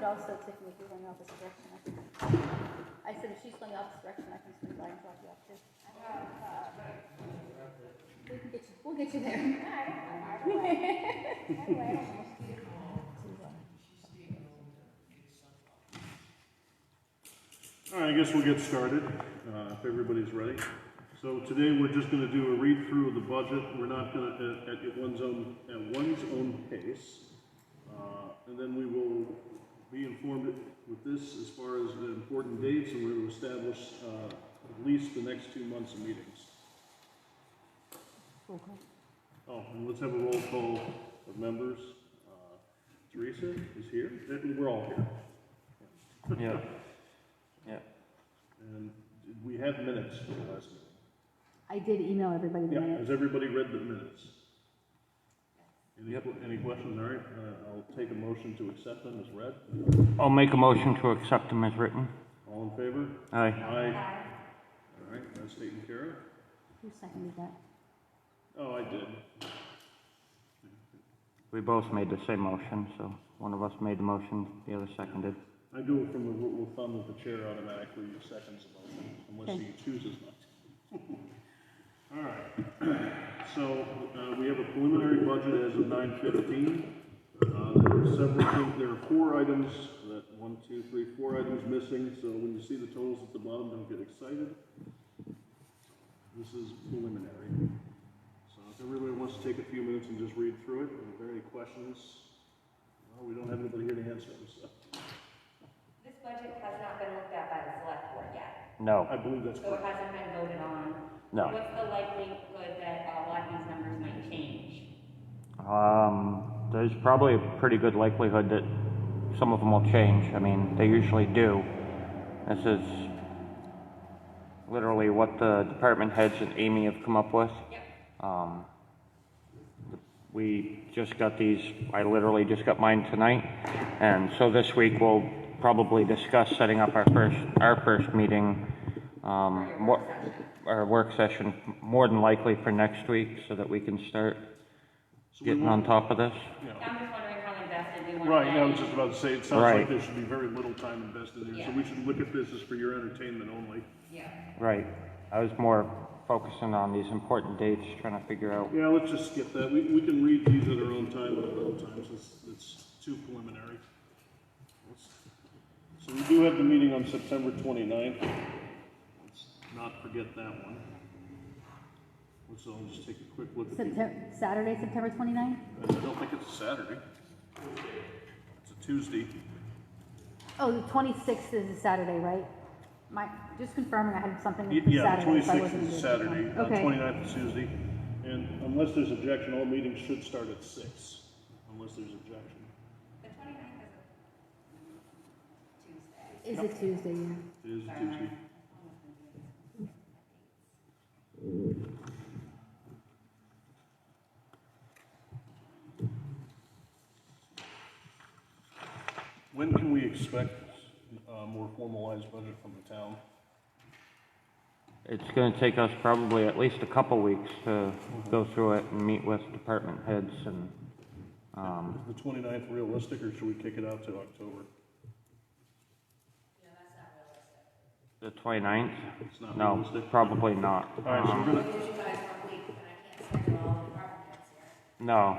also, Tiffany, if you're going the opposite direction, I said if she's going the opposite direction, I can swing by and drop you off too. We'll get you there. All right, I guess we'll get started, if everybody's ready. So today we're just going to do a read through of the budget. We're not going to at one's own pace, and then we will be informed with this as far as the important dates, and we're going to establish at least the next 2 months of meetings. Oh, and let's have a roll call of members. Teresa is here. We're all here. Yeah. Yeah. And we have minutes for the last meeting. I did email everybody the Yeah, minutes. has everybody read the minutes? Yep. Any questions? All right, I'll take a motion to accept them as read. I'll make a motion to accept them as written. All in favor? Aye. Aye. All right, that's taken care of. Who seconded that? Oh, I did. We both made the same motion, so one of us made the motion, the other seconded. I do it from the rule of thumb that the chair automatically seconds the motion, unless Okay. he chooses not to. All right, so we have a preliminary budget as of 9:15. There are several things, there are 4 items, four items missing, so when you see the totals at the bottom, don't get excited. This is preliminary. So if everybody wants to take a few minutes and just read through it, if there are any questions, well, we don't have anybody here to answer them, so. This budget has not been looked at by the select board yet, No, I believe that's so it correct. hasn't been voted on. no. What's the likelihood that a lot of these numbers might change? There's probably a pretty good likelihood that some of them will change. I mean, they usually do. This is literally what the department heads and Amy have come up with. Yep. We just got these, I literally just got mine tonight, and so this week we'll probably discuss setting up our first meeting, our work session, more than likely for next week, so that we can start getting on top of this. Yeah. I'm just wondering how invested we want to Right, get. yeah, I was just about to say, it sounds like Right. there should be very little time invested in it, so Yeah. we should look at this as for your entertainment only. Yeah. Right. I was more focusing on these important dates, trying to figure out. Yeah, let's just skip that. We can read these at our own time at our own times. It's too preliminary. So we do have the meeting on September 29th. Let's not forget that one. So I'll just take a quick look at the... Saturday, September 29th? I don't think it's a Saturday. It's a Tuesday. Oh, the 26th is a Saturday, right? Just confirming I had something for Yeah, the Saturday. so I 26th wasn't is a gonna do Saturday. it. Okay. 29th is Tuesday. And unless there's objection, all meetings should start at 6. Unless there's objection. The 29th is a Tuesday. Is it Tuesday, yeah? It is a Tuesday. When can we expect a more formalized budget from the town? It's going to take us probably at least a couple weeks to go through it and meet with department heads and. Is the 29th realistic, or should we kick it out to October? The 29th? It's not No, realistic? probably not. All right, so we're gonna, You guys are weak, and I can't schedule all the department heads here. No.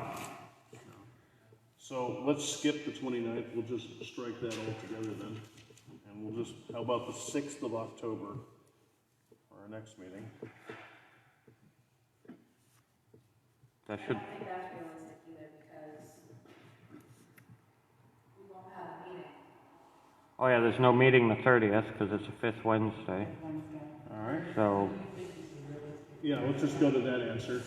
so let's skip the 29th. We'll just strike that altogether then. And we'll just, how about the 6th of October for our next meeting? That should. I don't think that's realistic either, because we won't have a meeting. Oh yeah, there's no meeting the 30th because it's the 5th Wednesday. All right. So Yeah, let's just go to that answer.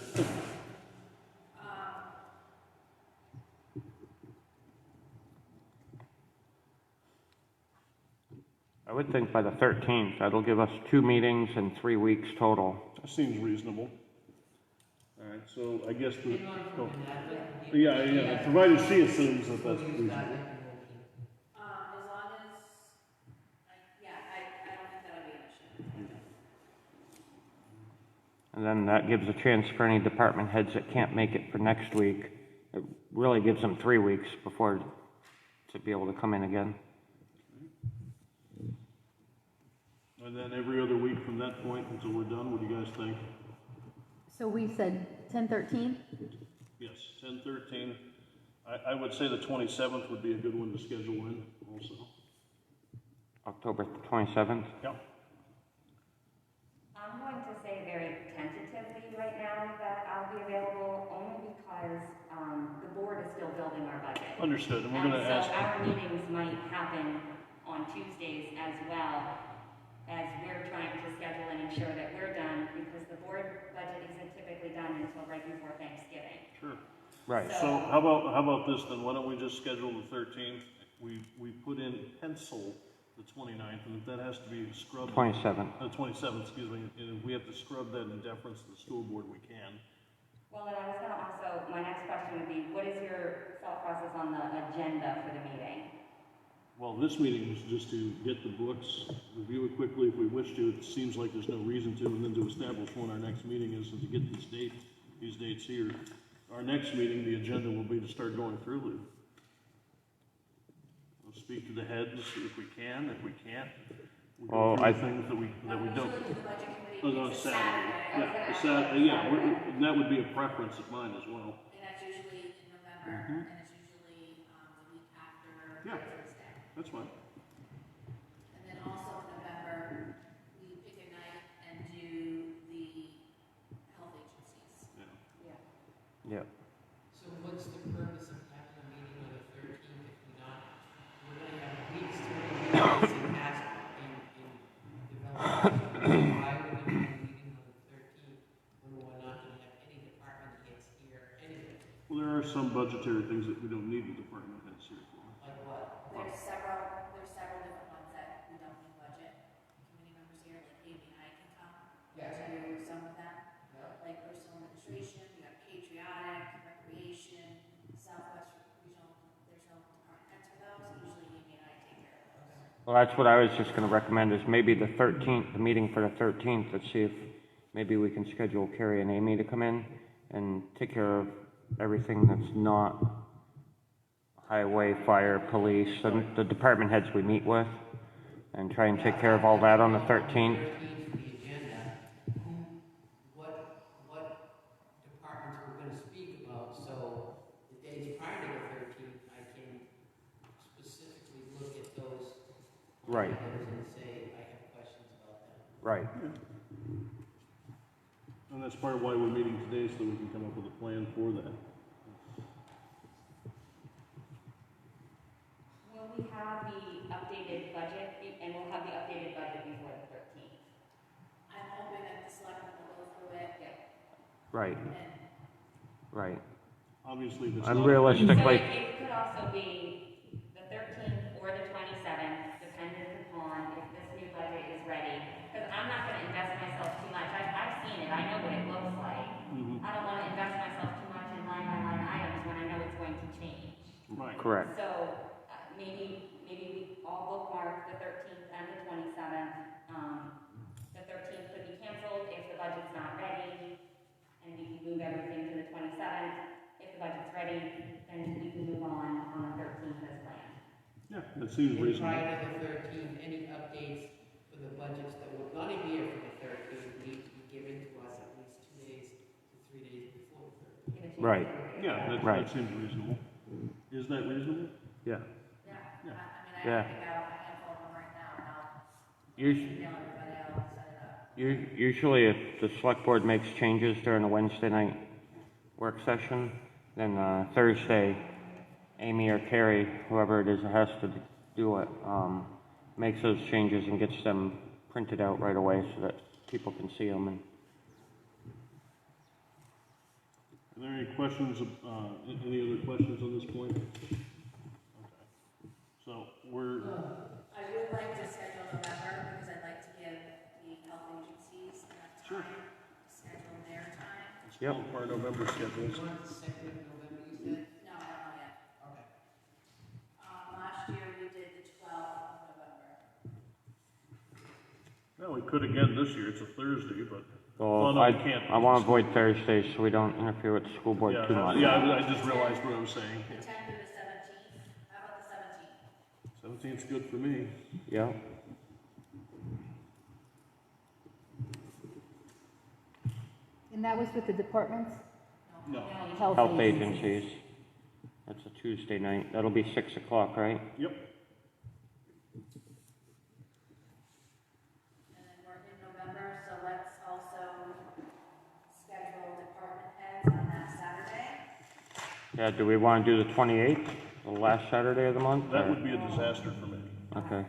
I would think by the 13th, that'll give us 2 meetings and 3 weeks total. That seems reasonable. All right, so I guess the, oh, yeah, provided she assumes that that's reasonable. As long as, I don't think that'll be an issue. And then that gives a chance for any department heads that can't make it for next week. It really gives them 3 weeks before to be able to come in again. And then every other week from that point until we're done, what do you guys think? So we said 10/13? Yes, 10/13. I would say the 27th would be a good one to schedule in also. October 27th? Yeah. I'm going to say very tentatively right now that I'll be available only because, the board is still building our budget. Understood, and we're And gonna so ask, our meetings might happen on Tuesdays as well, as we're trying to schedule and ensure that we're done, because the board budget isn't typically done until right before Thanksgiving. sure. Right. So how about this then? Why don't we just schedule the 13th? We put in pencil the 29th, and if that has to be scrubbed. 27th. 27th, excuse me, and if we have to scrub that in deference to the school board, we can. Well, and I was gonna also, my next question would be, what is your thought process on the agenda for the meeting? Well, this meeting was just to get the books, review it quickly if we wish to. It seems like there's no reason to, and then to establish when our next meeting is and to get these dates here. Our next meeting, the agenda will be to start going through it. We'll speak to the heads if we can. If we can't, we go Well, through I- the things that we don't. Usually the budget committee Oh, no, meets Saturday. Saturday, Yeah, Saturday, yeah, that would be a preference of mine as well. and that's usually in November, and it's usually, the week after Yeah. Veterans Day. That's fine. And then also in November, we pick a night and do the health agencies. Yeah. Yeah. So what's the purpose of having a meeting on the 13th if we're not, we're gonna have weeks to review this and ask in development? Why would we have a meeting on the 13th when we're not gonna have any department heads here anyway? Well, there are some budgetary things that we don't need the department heads here for. Like what? There's several different ones that we don't need budget committee members here, like Amy and I can come Yeah. to do some of them. Yeah. Like personal administration, we got patriotic, recreation, Southwest Regional, there's no department heads for those, usually Amy and I take care of those. Well, that's what I was just gonna recommend, is maybe the 13th, the meeting for the 13th, let's see if maybe we can schedule Carrie and Amy to come in and take care of everything that's not highway, fire, police, and the department heads we meet with, and try and take care of all that on the 13th. 13th, the agenda, what departments we're gonna speak about, so the days prior to the 13th, I can specifically look at those Right. items and say, I have questions about them. Right. And that's part of why we're meeting today, so we can come up with a plan for that. Will we have the updated budget, and we'll have the updated budget before the 13th? I'm hoping that the selectmen will go through it Right. and Right. Obviously, if it's I'm not. realistic. So Like- it could also be the 13th or the 27th, dependent upon if this new budget is ready. Because I'm not gonna invest myself too much, I've seen it, I know what it looks like. Mhm. I don't wanna invest myself too much in line by line items when I know it's going to change. Right. Correct. So, maybe we all bookmark the 13th and the 27th. The 13th could be canceled if the budget's not ready, and we can move everything to the 27th. If the budget's ready, then we can move on the 13th as planned. Yeah, that seems And reasonable. prior to the 13th, any updates for the budgets that were gonna be here for the 13th need to be given to us at least 2 days to 3 days before the 13th. Give a chance Right. to review. Yeah, that Right. seems reasonable. Is that reasonable? Yeah. yeah, Yeah. I Yeah. pick out a handful of them right now, and I'll Us- email everybody out, set it up. Usually if the select board makes changes during a Wednesday night work session, then Thursday, Amy or Carrie, whoever it is that has to do it, makes those changes and gets them printed out right away so that people can see them. And Are there any questions, any other questions on this point? Okay. So we're, I would like to schedule November, because I'd like to give the health agencies enough Sure. time to schedule their time. it's all part of November schedules. You want the 2nd of November, you said? No, I don't know yet. Okay. Last year we did the 12th of November. Well, we could again this year, it's a Thursday, but. well, no, we can't. I want to avoid Thursdays so we don't interfere with the school board Yeah, too much. yeah, I just realized what I was saying. The 10th or the 17th, how about the 17th? 17th's good for me. Yeah. And that was with the departments? No. Health agencies. That's a Tuesday night. That'll be 6 o'clock, right? Yep. And then we're in November, so let's also schedule department heads on that Saturday. Yeah, do we want to do the 28th, the last Saturday of the month? That or- would be a disaster for me. Okay.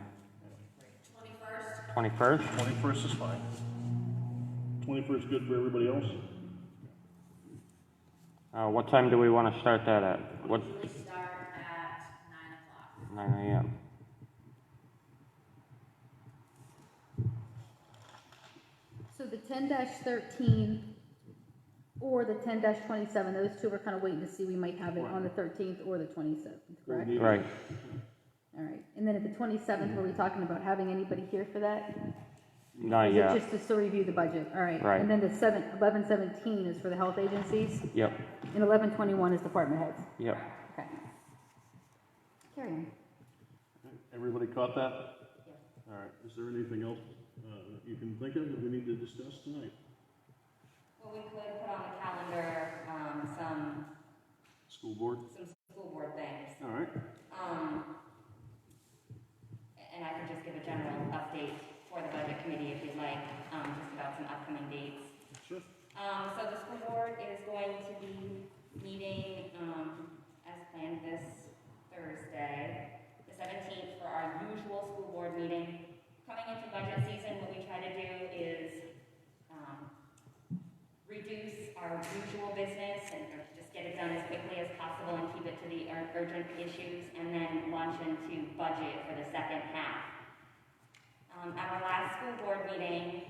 21st, 21st? 21st is fine. 21st good for everybody else? What time do we want to start that at? What, we start at 9 o'clock. 9 a.m.? So the 10-13 or the 10-27, those two we're kind of waiting to see, we might have it on the 13th or the 27th, correct? Right. All right, and then at the 27th, were we talking about having anybody here for that? Not Is it yet. just to still review the budget? All right. Right. And then the 11-17 is for the health agencies, Yep, and 11-21 is department heads. yep. Okay. Carry on. Everybody caught that? All right, is there anything else you can think of that we need to discuss tonight? Well, we could put on the calendar, some School board? school board things. All right. And I could just give a general update for the budget committee if you'd like, just about some upcoming dates. Sure. So the school board is going to be meeting, as planned this Thursday, the 17th, for our usual school board meeting. Coming into budget season, what we try to do is, reduce our usual business and just get it done as quickly as possible and keep it to the urgent issues, and then launch into budget for the second half. At our last school board meeting,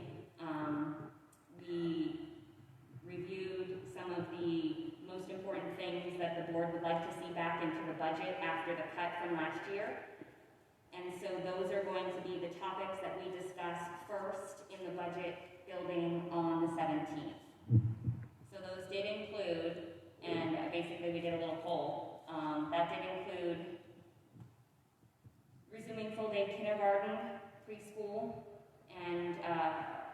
we reviewed some of the most important things that the board would like to see back into the budget after the cut from last year. And so those are going to be the topics that we discussed first in the budget building on the 17th. So those did include, and basically we did a little poll, that did include resuming full-day kindergarten, preschool, and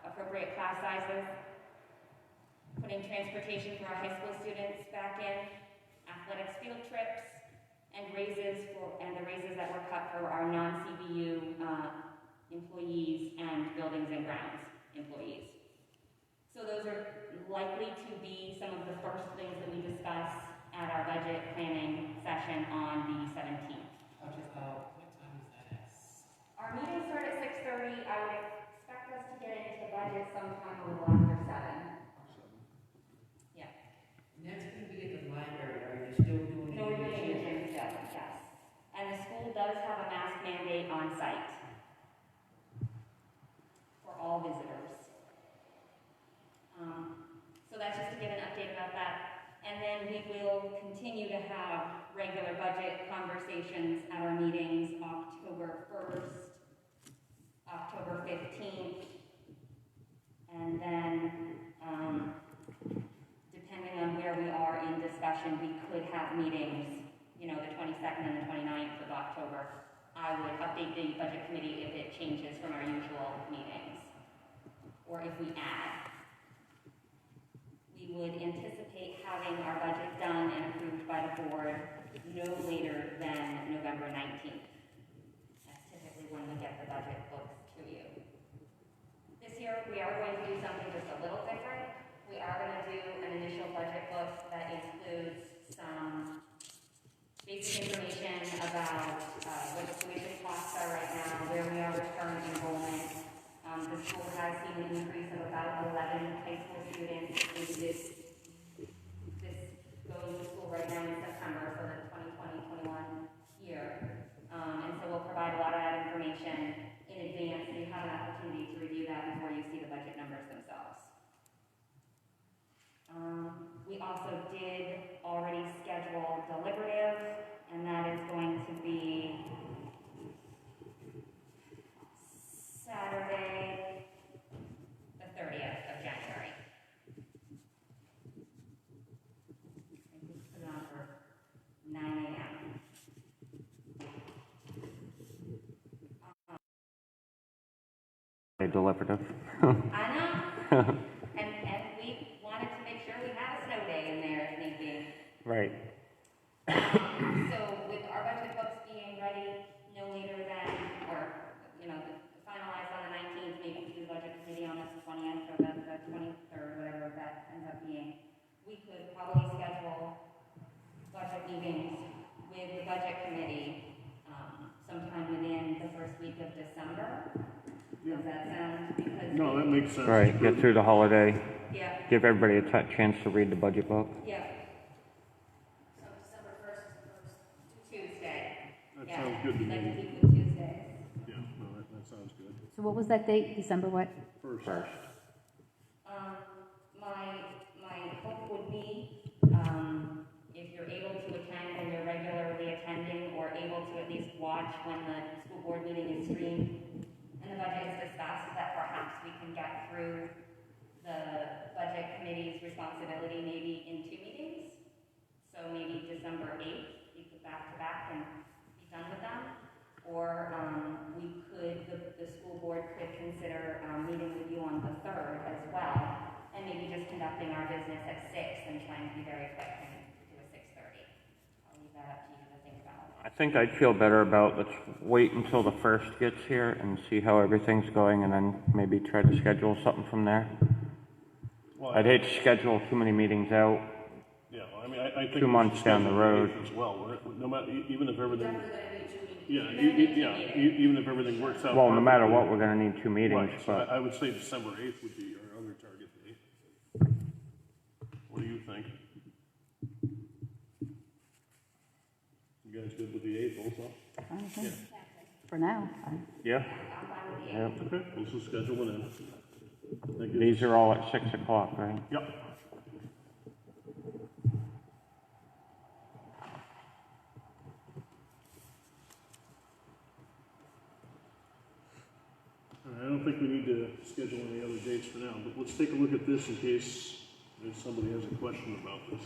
appropriate class sizes, putting transportation for our high school students back in, athletics field trips, and the raises that were cut for our non-CBU employees and buildings and grounds employees. So those are likely to be some of the first things that we discuss at our budget planning session on the 17th. What time is that at? Our meetings start at 6:30. I would expect us to get into the budget sometime a little after 7. Yeah. And that's gonna be at the library, are you still doing it? No, we're doing it in Gym 7, yes. And the school does have a mask mandate on site for all visitors. So that's just to give an update about that. And then we will continue to have regular budget conversations at our meetings October 1st, October 15th, and then, depending on where we are in discussion, we could have meetings, the 22nd and the 29th of October. I would update the budget committee if it changes from our usual meetings, or if we add. We would anticipate having our budget done and approved by the board no later than November 19th. That's typically when we get the budget books to you. This year, we are going to do something just a little different. We are going to do an initial budget book that includes some basic information about what the tuition costs are right now, where we are with current enrollment. The school has seen an increase of about 11 high school students. This goes to school right now in September for the 2020-21 year. And so we'll provide a lot of that information in advance, so you have an opportunity to review that before you see the budget numbers themselves. We also did already schedule deliberative, and that is going to be Saturday, the 30th of January. And we put it on for 9 a.m. A deliberative. I know. And we wanted to Right. So with our budget books being ready no later than, or, finalized on the 19th, maybe we do the budget committee on the 20th or the 23rd, whatever that ends up being, we could probably schedule budget meetings with the budget committee, sometime within the first week of December. Does that sound, because. No, that makes sense. Right, get through the holiday, Yeah, give everybody a chance to read the budget book. yeah, So December 1st is the first Tuesday. That Yeah, sounds good to like me. to keep with Tuesdays. Yeah, no, that sounds good. So what was that date, December what? First. My hope would be, if you're able to attend and you're regularly attending or able to at least watch when the school board meeting is streamed and the budget is discussed, that perhaps we can get through the budget committee's responsibility maybe in 2 meetings. So maybe December 8th, we could back to back and be done with them. Or, the school board could consider, meeting with you on the 3rd as well, and maybe just conducting our business at 6 and trying to be very quick and do a 6:30. I'll leave that up to you to think about. I think I'd feel better about, let's wait until the 1st gets here and see how everything's going, and then maybe try to schedule something from there. Well, I'd hate to schedule too many meetings out. Yeah, well, I mean, I think. 2 we months should down the schedule road. 8th as well, no matter, even if everything, Definitely gonna be 2 meetings. yeah, Then we can yeah, meet it. even if everything works out. Well, no matter perfectly. what, we're gonna need 2 meetings, Right, so but I would say December 8th would be our other target date. What do you think? You guys good with the 8th also? Fine with me. For now, fine. yeah. I'm fine with the 8th. Yep. Okay, let's just schedule it in. That gives These us- are all at 6 o'clock, right? Yep. All right, I don't think we need to schedule any other dates for now, but let's take a look at this in case there's somebody has a question about this.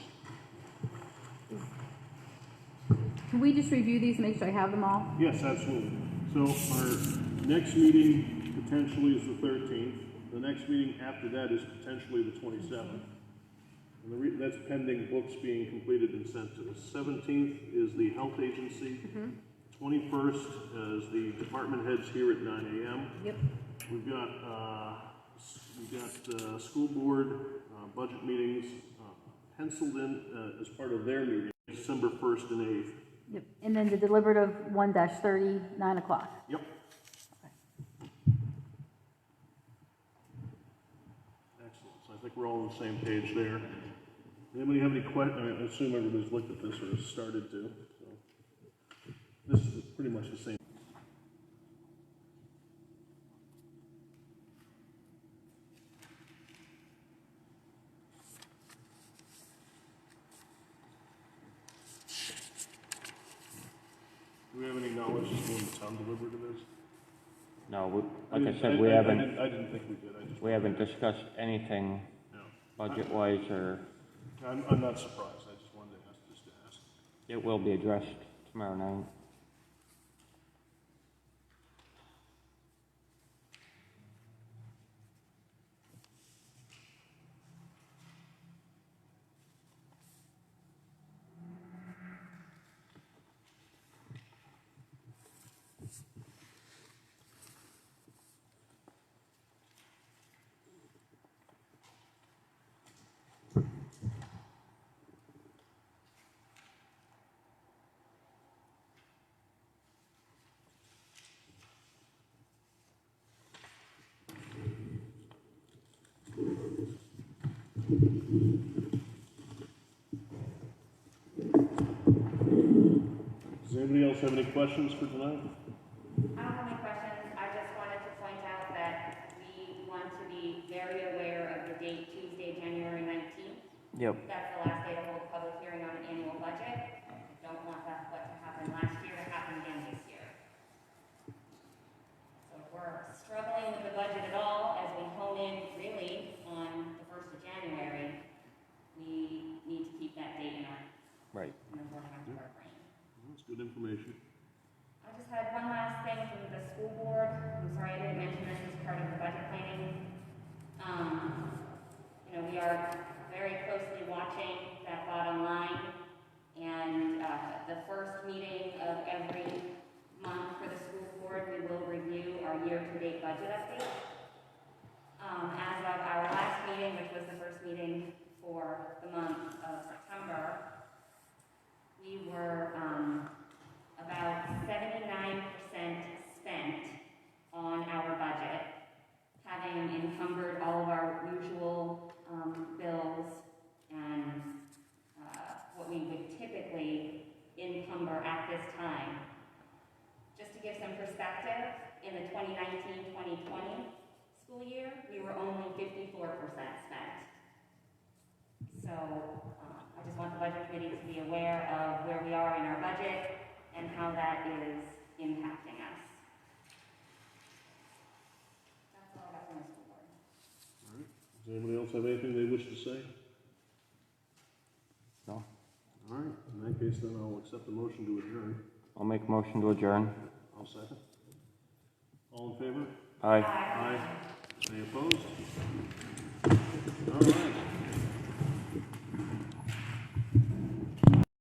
Can we just review these, make sure I have them all? Yes, absolutely. So our next meeting potentially is the 13th. The next meeting after that is potentially the 27th. And that's pending books being completed and sent to us. 17th is the health agency. 21st is the department heads here at 9 a.m. Yep. We've got school board budget meetings penciled in as part of their meeting, December 1st and 8th. Yep. And then the deliberative 1-30, 9 o'clock. Yep. Excellent. So I think we're all on the same page there. Anybody have any questions? I assume everybody's looked at this or has started to. So this is pretty much the same. Do we have any knowledge as to when the town deliberative is? No, like I said, we haven't, I didn't think we did. I just. we haven't discussed anything No. budget-wise, or I'm not surprised. I just wanted to ask, just to ask. it will be addressed tomorrow night. Does anybody else have any questions for tonight? I don't have any questions. I just wanted to point out that we want to be very aware of the date Tuesday, January 19th. Yep. That's the last day to hold a public hearing on an annual budget. I don't want that, what happened last year to happen again this year. So if we're struggling with the budget at all, as we hone in really on the 1st of January, we need to keep that date in Right. the forefront of our brain. That's good information. I just had one last thing from the school board. I'm sorry I didn't mention this as part of the budget planning. We are very closely watching that bottom line the first meeting of every month for the school board, we will review our year-to-date budget update. As of our last meeting, which was the first meeting for the month of September, we were about 79% spent on our budget, having encumbered all of our usual bills and what we would typically encumber at this time. Just to give some perspective, in the 2019-2020 school year, we were only 54% spent. So I just want the budget committee to be aware of where we are in our budget and how that is impacting us. That's all I got from the school board. All right. Does anybody else have anything they wish to say? No? All right, in that case, then I'll accept the motion to adjourn. I'll make a motion to adjourn. I'll second. All in favor? Aye. Aye. Any opposed? All right.